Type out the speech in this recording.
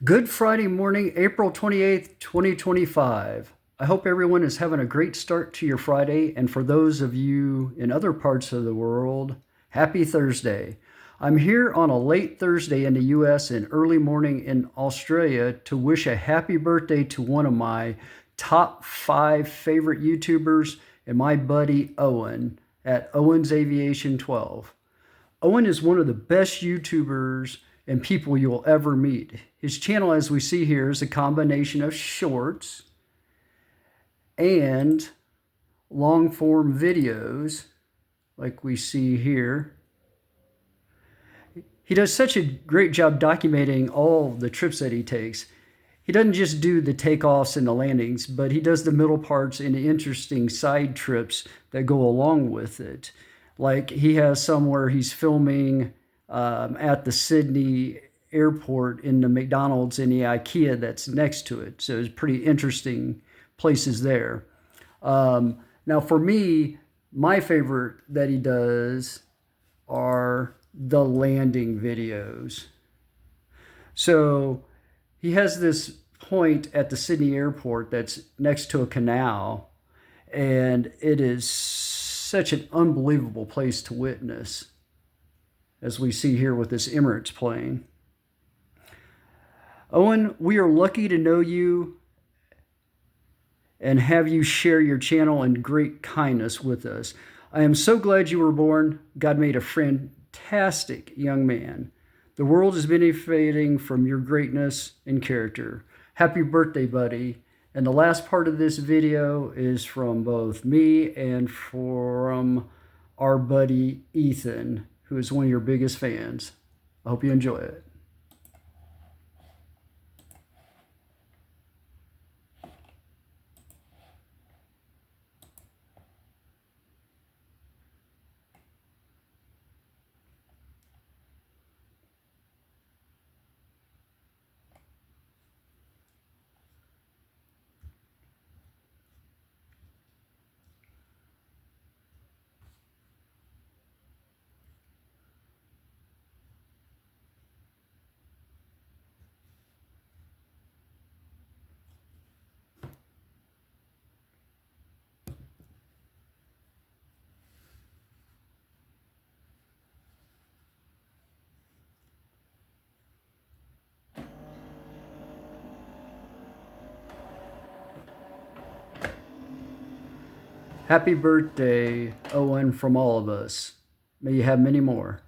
Good Friday morning, April 28th, 2025. I hope everyone is having a great start to your Friday. And for those of you in other parts of the world, happy Thursday. I'm here on a late Thursday in the US and early morning in Australia to wish a happy birthday to one of my top 5 favorite YouTubers and my buddy Owen at Owen's Aviation 12. Owen is one of the best YouTubers and people you'll ever meet. His channel, as we see here, is a combination of shorts and long form videos, like we see here. He does such a great job documenting all the trips that he takes. He doesn't just do the takeoffs and the landings, but he does the middle parts and the interesting side trips that go along with it. Like he has some where he's filming at the Sydney airport in the McDonald's and the IKEA that's next to it. So it's pretty interesting places there. Now for me, my favorite that he does are the landing videos. So he has this point at the Sydney airport that's next to a canal, and it is such an unbelievable place to witness, as we see here with this Emirates plane. Owen, we are lucky to know you and have you share your channel and great kindness with us. I am so glad you were born. God made a fantastic young man. The world is benefiting from your greatness and character. Happy birthday, buddy. And the last part of this video is from both me and from our buddy Ethan, who is one of your biggest fans. I hope you enjoy it. Happy birthday, Owen, from all of us. May you have many more.